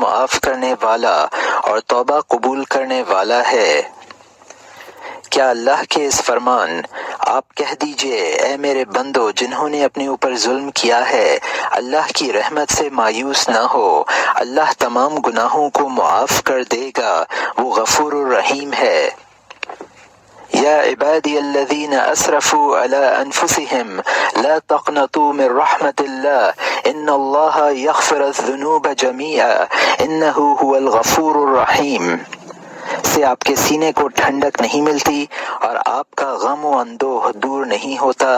معاف کرنے والا اور توبہ قبول کرنے والا ہے۔ کیا اللہ کے اس فرمان آپ کہہ دیجئے اے میرے بندو جنہوں نے اپنے اوپر ظلم کیا ہے اللہ کی رحمت سے مایوس نہ ہو، اللہ تمام گناہوں کو معاف کر دے گا، وہ غفور الرحیم ہے۔ یا عبادی الذین اسرفوا علی انفسهم لا تقنطوا من رحمت اللہ ان اللہ یغفر الذنوب جمیعا انہ هو الغفور الرحیم۔ سے آپ کے سینے کو ٹھنڈک نہیں ملتی اور آپ کا غم و اندوہ دور نہیں ہوتا۔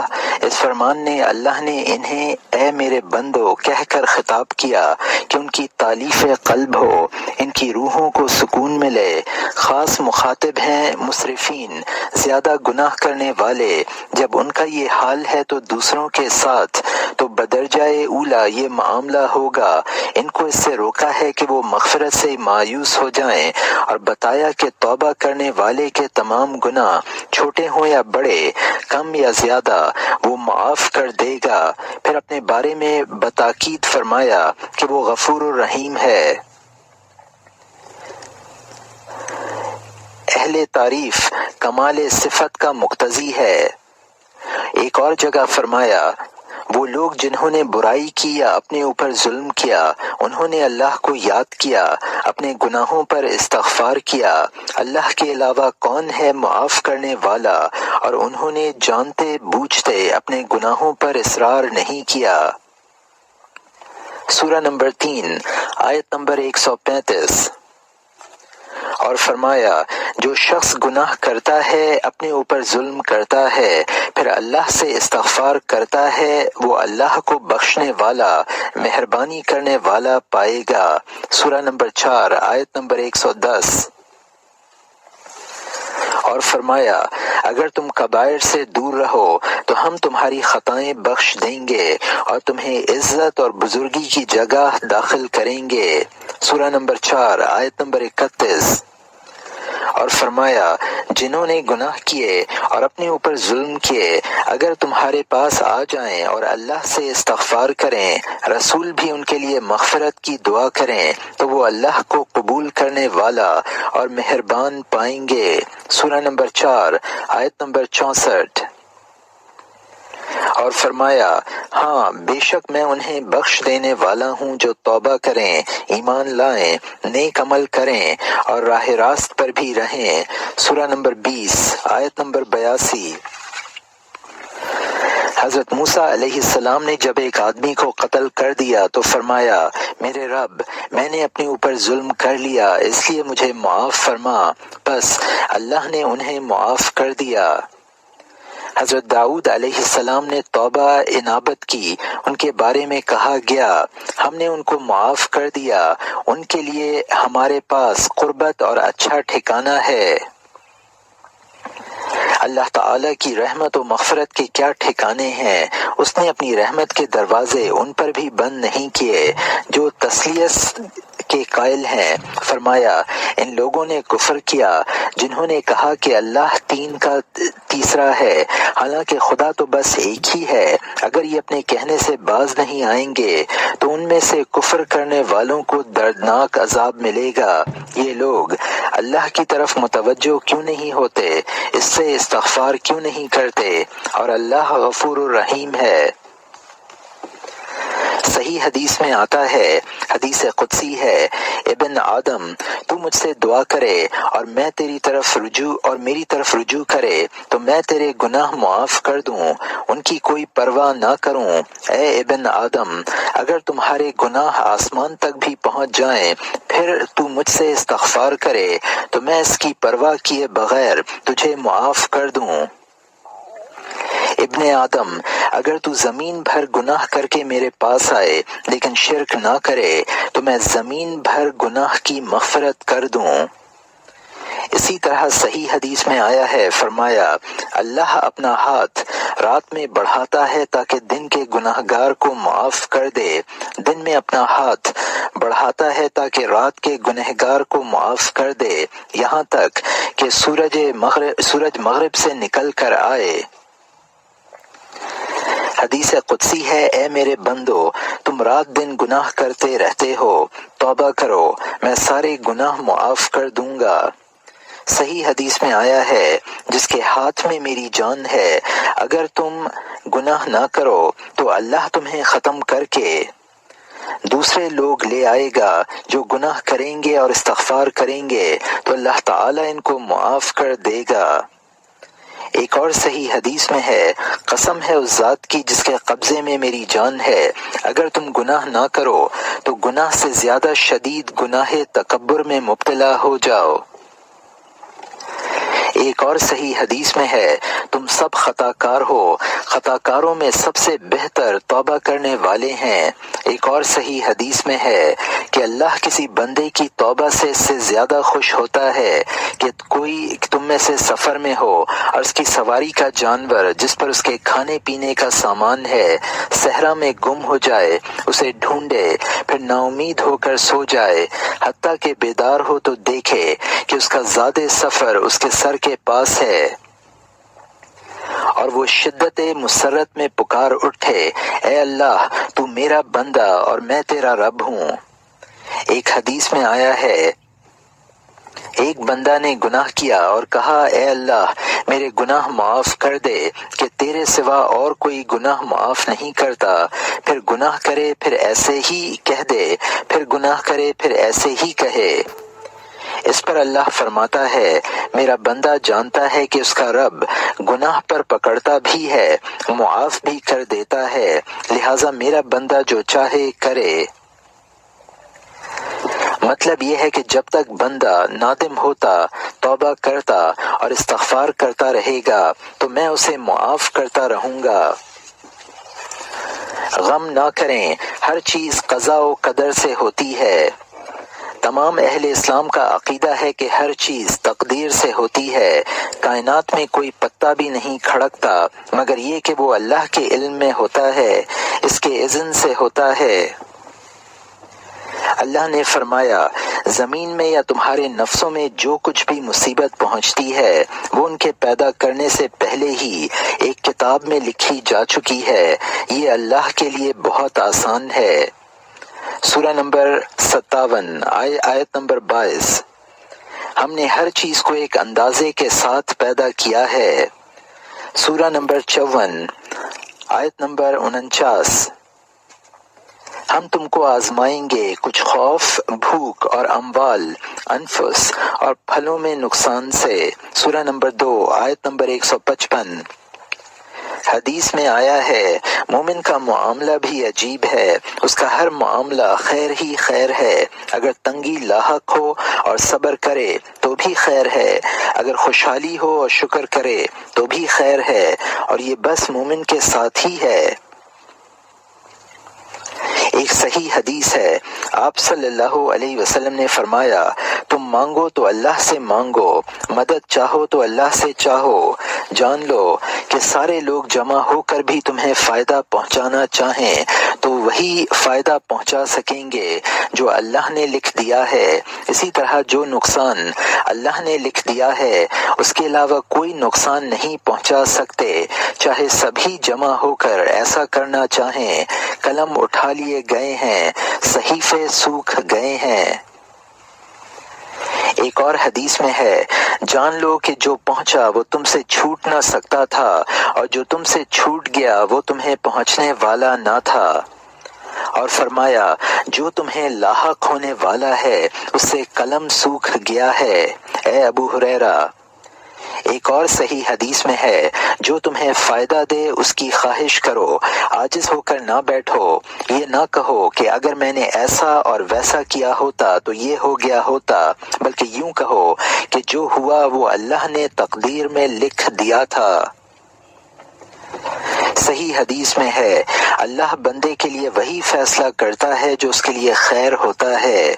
اس فرمان نے اللہ نے انہیں اے میرے بندو کہہ کر خطاب کیا کہ ان کی تالیف قلب ہو، ان کی روحوں کو سکون ملے۔ خاص مخاطب ہیں مسرفین، زیادہ گناہ کرنے والے۔ جب ان کا یہ حال ہے تو دوسروں کے ساتھ تو بدرجائے اولا یہ معاملہ ہوگا۔ ان کو اس سے روکا ہے کہ وہ مغفرت سے مایوس ہو جائیں اور بتایا کہ توبہ کرنے والے کے تمام گناہ چھوٹے ہوں یا بڑے، کم یا زیادہ، وہ معاف کر دے گا۔ پھر اپنے بارے میں بتاکید فرمایا کہ وہ غفور الرحیم ہے۔ اہل تعریف کمال صفت کا مقتضی ہے۔ ایک اور جگہ فرمایا وہ لوگ جنہوں نے برائی کی یا اپنے اوپر ظلم کیا انہوں نے اللہ کو یاد کیا، اپنے گناہوں پر استغفار کیا، اللہ کے علاوہ کون ہے معاف کرنے والا، اور انہوں نے جانتے بوجھتے اپنے گناہوں پر اصرار نہیں کیا۔ سورہ نمبر 3 آیت نمبر 135۔ اور فرمایا جو شخص گناہ کرتا ہے اپنے اوپر ظلم کرتا ہے پھر اللہ سے استغفار کرتا ہے وہ اللہ کو بخشنے والا مہربانی کرنے والا پائے گا۔ سورہ نمبر 4 آیت نمبر 110۔ اور فرمایا اگر تم کبائر سے دور رہو تو ہم تمہاری خطائیں بخش دیں گے اور تمہیں عزت اور بزرگی کی جگہ داخل کریں گے۔ سورہ نمبر 4 آیت نمبر 31۔ اور فرمایا جنہوں نے گناہ کیے اور اپنے اوپر ظلم کیے اگر تمہارے پاس آ جائیں اور اللہ سے استغفار کریں، رسول بھی ان کے لیے مغفرت کی دعا کریں تو وہ اللہ کو قبول کرنے والا اور مہربان پائیں گے۔ سورہ نمبر 4 آیت نمبر 64۔ اور فرمایا ہاں بے شک میں انہیں بخش دینے والا ہوں جو توبہ کریں، ایمان لائیں، نیک عمل کریں اور راہ راست پر بھی رہیں۔ سورہ نمبر 20 آیت نمبر 82۔ حضرت موسیٰ علیہ السلام نے جب ایک آدمی کو قتل کر دیا تو فرمایا میرے رب میں نے اپنے اوپر ظلم کر لیا اس لیے مجھے معاف فرما، بس اللہ نے انہیں معاف کر دیا۔ حضرت داؤد علیہ السلام نے توبہ انابت کی، ان کے بارے میں کہا گیا ہم نے ان کو معاف کر دیا، ان کے لیے ہمارے پاس قربت اور اچھا ٹھکانہ ہے۔ اللہ تعالیٰ کی رحمت و مغفرت کے کیا ٹھکانے ہیں، اس نے اپنی رحمت کے دروازے ان پر بھی بند نہیں کیے جو تسلیس کے قائل ہیں۔ فرمایا ان لوگوں نے کفر کیا جنہوں نے کہا کہ اللہ تین کا تیسرا ہے، حالانکہ خدا تو بس ایک ہی ہے۔ اگر یہ اپنے کہنے سے باز نہیں آئیں گے تو ان میں سے کفر کرنے والوں کو دردناک عذاب ملے گا۔ یہ لوگ اللہ کی طرف متوجہ کیوں نہیں ہوتے، اس سے استغفار کیوں نہیں کرتے، اور اللہ غفور الرحیم ہے۔ صحیح حدیث میں آتا ہے، حدیث قدسی ہے، ابن آدم تو مجھ سے دعا کرے اور میں تیری طرف رجوع اور میری طرف رجوع کرے تو میں تیرے گناہ معاف کر دوں، ان کی کوئی پرواہ نہ کروں۔ اے ابن آدم اگر تمہارے گناہ آسمان تک بھی پہنچ جائیں پھر تو مجھ سے استغفار کرے تو میں اس کی پرواہ کیے بغیر تجھے معاف کر دوں۔ ابن آدم اگر تو زمین بھر گناہ کر کے میرے پاس آئے لیکن شرک نہ کرے تو میں زمین بھر گناہ کی مغفرت کر دوں۔ اسی طرح صحیح حدیث میں آیا ہے، فرمایا اللہ اپنا ہاتھ رات میں بڑھاتا ہے تاکہ دن کے گناہگار کو معاف کر دے، دن میں اپنا ہاتھ بڑھاتا ہے تاکہ رات کے گنہگار کو معاف کر دے، یہاں تک کہ سورج مغرب سے نکل کر آئے۔ حدیث قدسی ہے، اے میرے بندو تم رات دن گناہ کرتے رہتے ہو، توبہ کرو میں سارے گناہ معاف کر دوں گا۔ صحیح حدیث میں آیا ہے، جس کے ہاتھ میں میری جان ہے، اگر تم گناہ نہ کرو تو اللہ تمہیں ختم کر کے دوسرے لوگ لے آئے گا جو گناہ کریں گے اور استغفار کریں گے تو اللہ تعالیٰ ان کو معاف کر دے گا۔ ایک اور صحیح حدیث میں ہے، قسم ہے اس ذات کی جس کے قبضے میں میری جان ہے، اگر تم گناہ نہ کرو تو گناہ سے زیادہ شدید گناہ تکبر میں مبتلا ہو جاؤ۔ ایک اور صحیح حدیث میں ہے، تم سب خطا کار ہو، خطا کاروں میں سب سے بہتر توبہ کرنے والے ہیں۔ ایک اور صحیح حدیث میں ہے کہ اللہ کسی بندے کی توبہ سے اس سے زیادہ خوش ہوتا ہے کہ کوئی تم میں سے سفر میں ہو اور اس کی سواری کا جانور جس پر اس کے کھانے پینے کا سامان ہے صحرا میں گم ہو جائے، اسے ڈھونڈے، پھر نا امید ہو کر سو جائے، حتیٰ کہ بیدار ہو تو دیکھے کہ اس کا زاد سفر اس کے سر کے پاس ہے، اور وہ شدت مسرت میں پکار اٹھے، اے اللہ تو میرا بندہ اور میں تیرا رب ہوں۔ ایک حدیث میں آیا ہے، ایک بندہ نے گناہ کیا اور کہا، اے اللہ میرے گناہ معاف کر دے کہ تیرے سوا اور کوئی گناہ معاف نہیں کرتا، پھر گناہ کرے پھر ایسے ہی کہہ دے، پھر گناہ کرے پھر ایسے ہی کہے۔ اس پر اللہ فرماتا ہے، میرا بندہ جانتا ہے کہ اس کا رب گناہ پر پکڑتا بھی ہے، معاف بھی کر دیتا ہے، لہٰذا میرا بندہ جو چاہے کرے۔ مطلب یہ ہے کہ جب تک بندہ نادم ہوتا، توبہ کرتا اور استغفار کرتا رہے گا تو میں اسے معاف کرتا رہوں گا۔ غم نہ کریں، ہر چیز قضاء و قدر سے ہوتی ہے۔ تمام اہل اسلام کا عقیدہ ہے کہ ہر چیز تقدیر سے ہوتی ہے۔ کائنات میں کوئی پتا بھی نہیں کھڑکتا مگر یہ کہ وہ اللہ کے علم میں ہوتا ہے، اس کے اذن سے ہوتا ہے۔ اللہ نے فرمایا، زمین میں یا تمہارے نفسوں میں جو کچھ بھی مصیبت پہنچتی ہے وہ ان کے پیدا کرنے سے پہلے ہی ایک کتاب میں لکھی جا چکی ہے، یہ اللہ کے لیے بہت آسان ہے۔ سورہ نمبر 57 آیت نمبر 22۔ ہم نے ہر چیز کو ایک اندازے کے ساتھ پیدا کیا ہے۔ سورہ نمبر 54 آیت نمبر 49۔ ہم تم کو آزمائیں گے کچھ خوف، بھوک اور اموال، انفس اور پھلوں میں نقصان سے۔ سورہ نمبر 2 آیت نمبر 155۔ حدیث میں آیا ہے، مومن کا معاملہ بھی عجیب ہے، اس کا ہر معاملہ خیر ہی خیر ہے، اگر تنگی لاحق ہو اور صبر کرے تو بھی خیر ہے، اگر خوشحالی ہو اور شکر کرے تو بھی خیر ہے، اور یہ بس مومن کے ساتھ ہی ہے۔ ایک صحیح حدیث ہے، آپ صلی اللہ علیہ وسلم نے فرمایا، تم مانگو تو اللہ سے مانگو، مدد چاہو تو اللہ سے چاہو، جان لو کہ سارے لوگ جمع ہو کر بھی تمہیں فائدہ پہنچانا چاہیں تو وہی فائدہ پہنچا سکیں گے جو اللہ نے لکھ دیا ہے، اسی طرح جو نقصان اللہ نے لکھ دیا ہے اس کے علاوہ کوئی نقصان نہیں پہنچا سکتے، چاہے سبھی جمع ہو کر ایسا کرنا چاہیں۔ قلم اٹھا لیے گئے ہیں، صحیفے سوکھ گئے ہیں۔ ایک اور حدیث میں ہے، جان لو کہ جو پہنچا وہ تم سے چھوٹ نہ سکتا تھا، اور جو تم سے چھوٹ گیا وہ تمہیں پہنچنے والا نہ تھا، اور فرمایا جو تمہیں لاحق ہونے والا ہے اس سے قلم سوکھ گیا ہے، اے ابو ہریرہ۔ ایک اور صحیح حدیث میں ہے، جو تمہیں فائدہ دے اس کی خواہش کرو، عاجز ہو کر نہ بیٹھو، یہ نہ کہو کہ اگر میں نے ایسا اور ویسا کیا ہوتا تو یہ ہو گیا ہوتا، بلکہ یوں کہو کہ جو ہوا وہ اللہ نے تقدیر میں لکھ دیا تھا۔ صحیح حدیث میں ہے، اللہ بندے کے لیے وہی فیصلہ کرتا ہے جو اس کے لیے خیر ہوتا ہے۔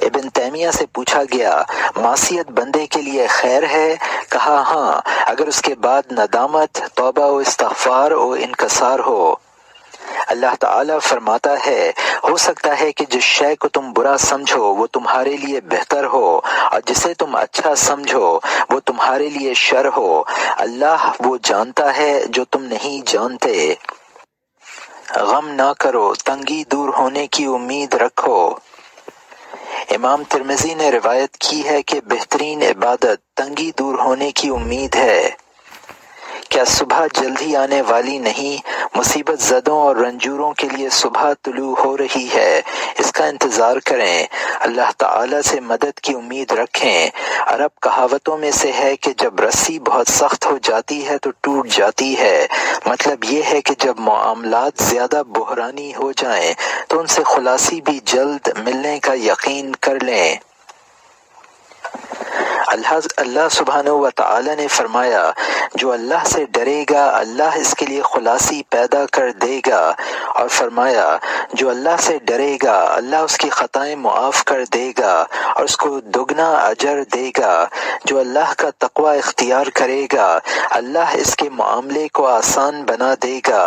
ابن تیمیہ سے پوچھا گیا، معصیت بندے کے لیے خیر ہے؟ کہا ہاں، اگر اس کے بعد ندامت، توبہ و استغفار و انکسار ہو۔ اللہ تعالیٰ فرماتا ہے، ہو سکتا ہے کہ جس شے کو تم برا سمجھو وہ تمہارے لیے بہتر ہو، اور جسے تم اچھا سمجھو وہ تمہارے لیے شر ہو۔ اللہ وہ جانتا ہے جو تم نہیں جانتے۔ غم نہ کرو، تنگی دور ہونے کی امید رکھو۔ امام ترمذی نے روایت کی ہے کہ بہترین عبادت تنگی دور ہونے کی امید ہے۔ کیا صبح جلدی آنے والی نہیں؟ مصیبت زدوں اور رنجوروں کے لیے صبح طلوع ہو رہی ہے، اس کا انتظار کریں، اللہ تعالی سے مدد کی امید رکھیں۔ عرب کہاوتوں میں سے ہے کہ جب رسی بہت سخت ہو جاتی ہے تو ٹوٹ جاتی ہے۔ مطلب یہ ہے کہ جب معاملات زیادہ بحرانی ہو جائیں تو ان سے خلاصی بھی جلد ملنے کا یقین کر لیں۔ اللہ سبحانہ و تعالی نے فرمایا، جو اللہ سے ڈرے گا اللہ اس کے لیے خلاصی پیدا کر دے گا، اور فرمایا جو اللہ سے ڈرے گا اللہ اس کی خطائیں معاف کر دے گا اور اس کو دگنا اجر دے گا۔ جو اللہ کا تقوی اختیار کرے گا اللہ اس کے معاملے کو آسان بنا دے گا۔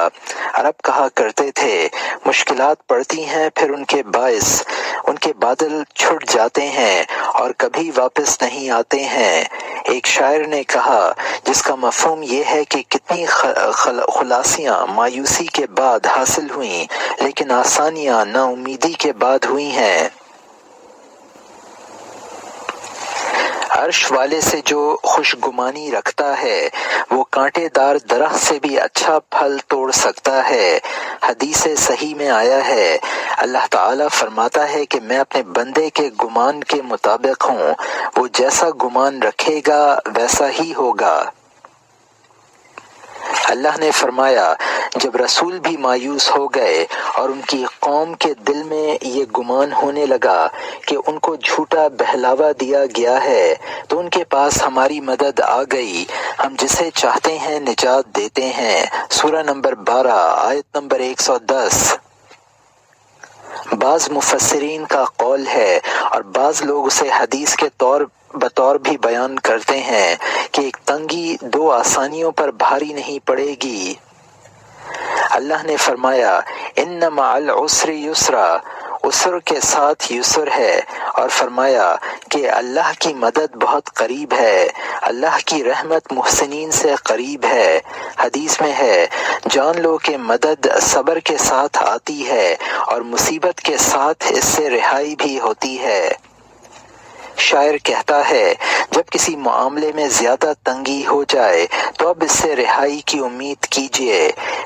عرب کہا کرتے تھے، مشکلات پڑتی ہیں پھر ان کے باعث ان کے بادل چھٹ جاتے ہیں اور کبھی واپس نہیں آتے ہیں۔ ایک شاعر نے کہا جس کا مفہوم یہ ہے کہ کتنی خلاصیاں مایوسی کے بعد حاصل ہوئیں لیکن آسانیاں نا امیدی کے بعد ہوئی ہیں۔ عرش والے سے جو خوشگمانی رکھتا ہے وہ کانٹے دار درخت سے بھی اچھا پھل توڑ سکتا ہے۔ حدیث صحیح میں آیا ہے، اللہ تعالیٰ فرماتا ہے کہ میں اپنے بندے کے گمان کے مطابق ہوں، وہ جیسا گمان رکھے گا ویسا ہی ہوگا۔ اللہ نے فرمایا جب رسول بھی مایوس ہو گئے اور ان کی قوم کے دل میں یہ گمان ہونے لگا کہ ان کو جھوٹا بہلاوا دیا گیا ہے تو ان کے پاس ہماری مدد آ گئی، ہم جسے چاہتے ہیں نجات دیتے ہیں۔ سورہ نمبر 12 آیت نمبر 110۔ بعض مفسرین کا قول ہے اور بعض لوگ اسے حدیث کے بطور بھی بیان کرتے ہیں کہ ایک تنگی دو آسانیوں پر بھاری نہیں پڑے گی۔ اللہ نے فرمایا ان مع العسر یسرا، عسر کے ساتھ یسر ہے، اور فرمایا کہ اللہ کی مدد بہت قریب ہے، اللہ کی رحمت محسنین سے قریب ہے۔ حدیث میں ہے جان لو کہ مدد صبر کے ساتھ آتی ہے اور مصیبت کے ساتھ اس سے رہائی بھی ہوتی ہے۔ شاعر کہتا ہے جب کسی معاملے میں زیادہ تنگی ہو جائے تو اب اس سے رہائی کی امید کیجیے۔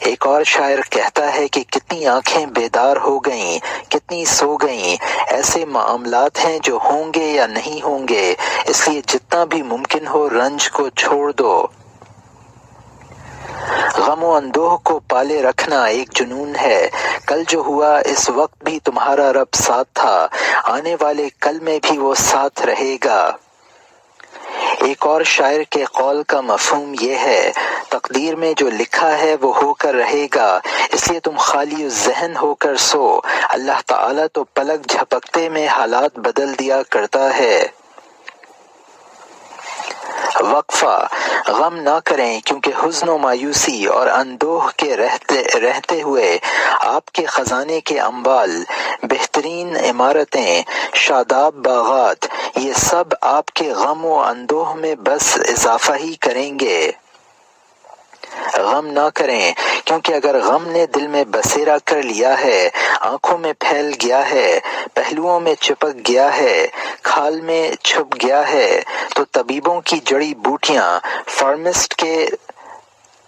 ایک اور شاعر کہتا ہے کہ کتنی آنکھیں بیدار ہو گئیں، کتنی سو گئیں، ایسے معاملات ہیں جو ہوں گے یا نہیں ہوں گے، اس لیے جتنا بھی ممکن ہو رنج کو چھوڑ دو۔ غم و اندوہ کو پالے رکھنا ایک جنون ہے، کل جو ہوا اس وقت بھی تمہارا رب ساتھ تھا، آنے والے کل میں بھی وہ ساتھ رہے گا۔ ایک اور شاعر کے قول کا مفہوم یہ ہے تقدیر میں جو لکھا ہے وہ ہو کر رہے گا، اس لیے تم خالی الذہن ہو کر سو، اللہ تعالیٰ تو پلک جھپکتے میں حالات بدل دیا کرتا ہے۔ وقفہ غم نہ کریں کیونکہ حزن و مایوسی اور اندوہ کے رہتے ہوئے آپ کے خزانے کے اموال، بہترین عمارتیں، شاداب باغات، یہ سب آپ کے غم و اندوہ میں بس اضافہ ہی کریں گے۔ غم نہ کریں کیونکہ اگر غم نے دل میں بسیرا کر لیا ہے، آنکھوں میں پھیل گیا ہے، پہلوؤں میں چپک گیا ہے، کھال میں چھپ گیا ہے تو طبیبوں کی جڑی بوٹیاں،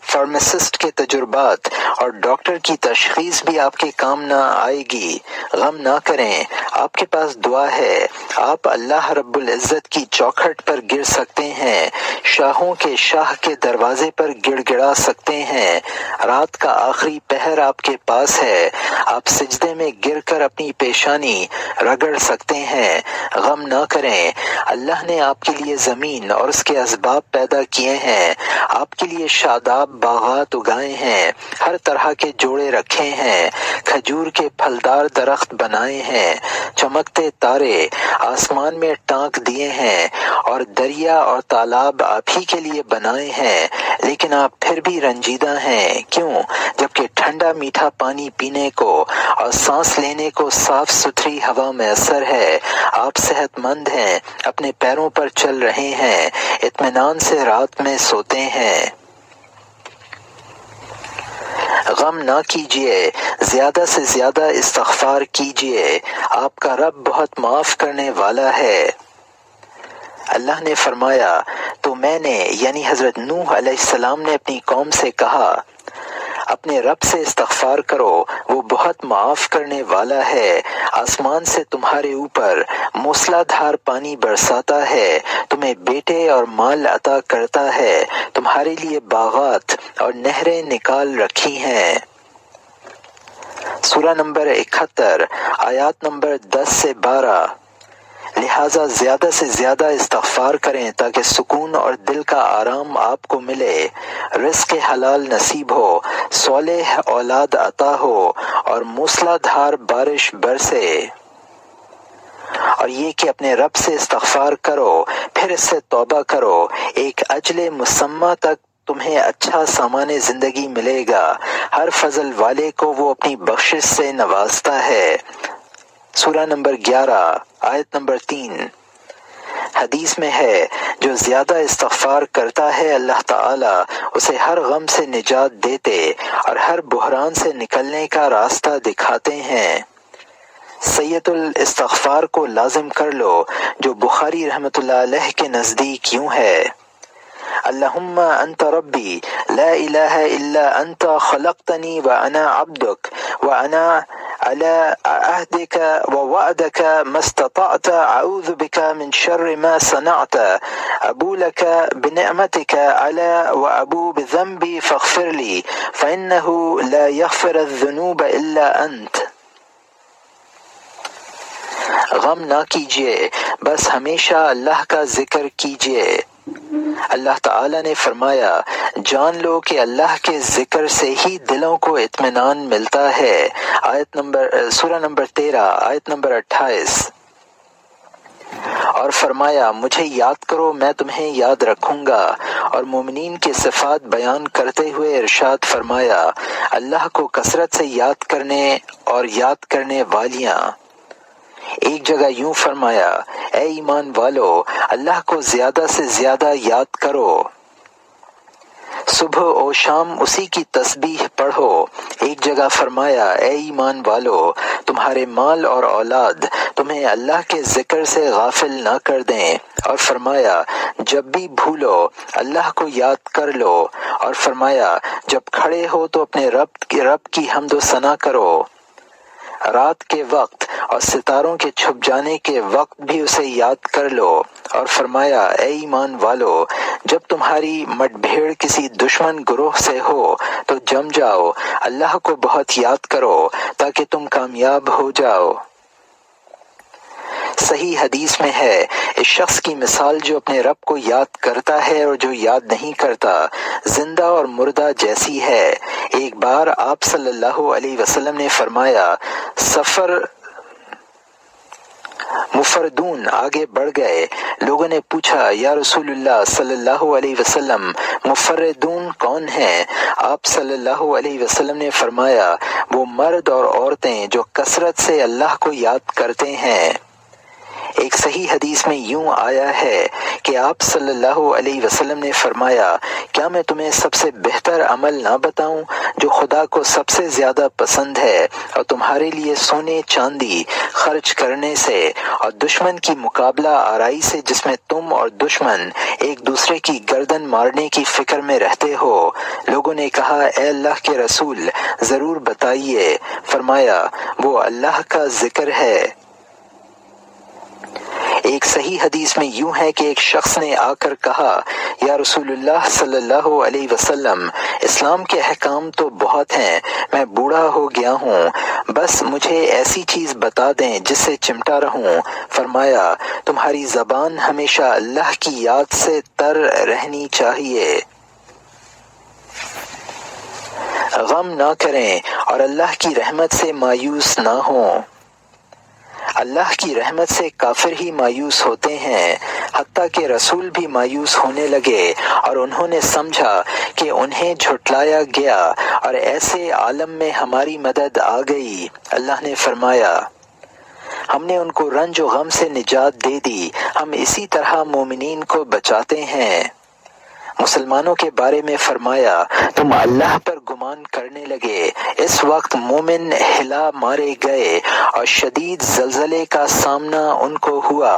فارماسسٹ کے تجربات اور ڈاکٹر کی تشخیص بھی آپ کے کام نہ آئے گی۔ غم نہ کریں، آپ کے پاس دعا ہے، آپ اللہ رب العزت کی چوکھٹ پر گر سکتے ہیں، شاہوں کے شاہ کے دروازے پر گڑ گڑا سکتے ہیں، رات کا آخری پہر آپ کے پاس ہے، آپ سجدے میں گر کر اپنی پیشانی رگڑ سکتے ہیں۔ غم نہ کریں، اللہ نے آپ کے لیے زمین اور اس کے اسباب پیدا کیے ہیں، آپ کے لیے شاداب باغات اگائے ہیں، ہر طرح کے جوڑے رکھے ہیں، کھجور کے پھلدار درخت بنائے ہیں، چمکتے تارے آسمان میں ٹانک دیے ہیں، اور دریا اور تالاب آپ ہی کے لیے بنائے ہیں، لیکن آپ پھر بھی رنجیدہ ہیں۔ کیوں؟ جبکہ ٹھنڈا میٹھا پانی پینے کو اور سانس لینے کو صاف ستھری ہوا میسر ہے، آپ صحت مند ہیں، اپنے پیروں پر چل رہے ہیں، اطمینان سے رات میں سوتے ہیں۔ غم نہ کیجیے، زیادہ سے زیادہ استغفار کیجیے، آپ کا رب بہت معاف کرنے والا ہے۔ اللہ نے فرمایا تو میں نے یعنی حضرت نوح علیہ السلام نے اپنی قوم سے کہا اپنے رب سے استغفار کرو، وہ بہت معاف کرنے والا ہے، آسمان سے تمہارے اوپر موسلا دھار پانی برساتا ہے، تمہیں بیٹے اور مال عطا کرتا ہے، تمہارے لیے باغات اور نہریں نکال رکھی ہیں۔ سورہ نمبر 71 آیات نمبر 10 سے 12۔ لہٰذا زیادہ سے زیادہ استغفار کریں تاکہ سکون اور دل کا آرام آپ کو ملے، رزق حلال نصیب ہو، صالح اولاد عطا ہو اور موسلا دھار بارش برسے۔ اور یہ کہ اپنے رب سے استغفار کرو، پھر اس سے توبہ کرو، ایک اجل مسمى تک تمہیں اچھا سامان زندگی ملے گا، ہر فضل والے کو وہ اپنی بخشش سے نوازتا ہے۔ سورہ نمبر 11 آیت نمبر 3۔ حدیث میں ہے جو زیادہ استغفار کرتا ہے اللہ تعالی اسے ہر غم سے نجات دیتے اور ہر بحران سے نکلنے کا راستہ دکھاتے ہیں۔ سید الاستغفار کو لازم کر لو جو بخاری رحمۃ اللہ علیہ کے نزدیک یوں ہے: اللہم انت ربی لا الہ الا انت خلقتنی وانا عبدک وانا على عهدك ووعدك ما استطعت اعوذ بك من شر ما صنعت ابو لك بنعمتك على وابو بذنبي فاغفر لي فانه لا يغفر الذنوب الا انت۔ غم نہ کیجیے، بس ہمیشہ اللہ کا ذکر کیجیے۔ اللہ تعالیٰ نے فرمایا جان لو کہ اللہ کے ذکر سے ہی دلوں کو اطمینان ملتا ہے۔ سورہ نمبر 13 آیت نمبر 28۔ اور فرمایا مجھے یاد کرو میں تمہیں یاد رکھوں گا، اور مومنین کے صفات بیان کرتے ہوئے ارشاد فرمایا اللہ کو کثرت سے یاد کرنے اور یاد کرنے والیاں۔ ایک جگہ یوں فرمایا اے ایمان والو اللہ کو زیادہ سے زیادہ یاد کرو، صبح و شام اسی کی تسبیح پڑھو۔ ایک جگہ فرمایا اے ایمان والو تمہارے مال اور اولاد تمہیں اللہ کے ذکر سے غافل نہ کر دیں، اور فرمایا جب بھی بھولو اللہ کو یاد کر لو، اور فرمایا جب کھڑے ہو تو اپنے رب کی حمد و ثنا کرو، رات کے وقت اور ستاروں کے چھپ جانے کے وقت بھی اسے یاد کر لو، اور فرمایا اے ایمان والو جب تمہاری مٹ بھیڑ کسی دشمن گروہ سے ہو تو جم جاؤ، اللہ کو بہت یاد کرو تاکہ تم کامیاب ہو جاؤ۔ صحیح حدیث میں ہے اس شخص کی مثال جو اپنے رب کو یاد کرتا ہے اور جو یاد نہیں کرتا زندہ اور مردہ جیسی ہے۔ ایک بار آپ صلی اللہ علیہ وسلم نے فرمایا سفر مفردون آگے بڑھ گئے، لوگوں نے پوچھا یا رسول اللہ صلی اللہ علیہ وسلم مفردون کون ہیں؟ آپ صلی اللہ علیہ وسلم نے فرمایا وہ مرد اور عورتیں جو کثرت سے اللہ کو یاد کرتے ہیں۔ ایک صحیح حدیث میں یوں آیا ہے کہ آپ صلی اللہ علیہ وسلم نے فرمایا کیا میں تمہیں سب سے بہتر عمل نہ بتاؤں جو خدا کو سب سے زیادہ پسند ہے، اور تمہارے لیے سونے چاندی خرچ کرنے سے اور دشمن کی مقابلہ آرائی سے جس میں تم اور دشمن ایک دوسرے کی گردن مارنے کی فکر میں رہتے ہو۔ لوگوں نے کہا اے اللہ کے رسول ضرور بتائیے۔ فرمایا وہ اللہ کا ذکر ہے۔ ایک صحیح حدیث میں یوں ہے کہ ایک شخص نے آ کر کہا یا رسول اللہ صلی اللہ علیہ وسلم اسلام کے احکام تو بہت ہیں، میں بوڑھا ہو گیا ہوں، بس مجھے ایسی چیز بتا دیں جس سے چمٹا رہوں۔ فرمایا تمہاری زبان ہمیشہ اللہ کی یاد سے تر رہنی چاہیے۔ غم نہ کریں اور اللہ کی رحمت سے مایوس نہ ہوں۔ اللہ کی رحمت سے کافر ہی مایوس ہوتے ہیں، حتیٰ کہ رسول بھی مایوس ہونے لگے اور انہوں نے سمجھا کہ انہیں جھٹلایا گیا، اور ایسے عالم میں ہماری مدد آ گئی۔ اللہ نے فرمایا، ہم نے ان کو رنج و غم سے نجات دے دی، ہم اسی طرح مومنین کو بچاتے ہیں۔ مسلمانوں کے بارے میں فرمایا، تم اللہ پر گمان کرنے لگے، اس وقت مومن ہلا مارے گئے اور شدید زلزلے کا سامنا ان کو ہوا۔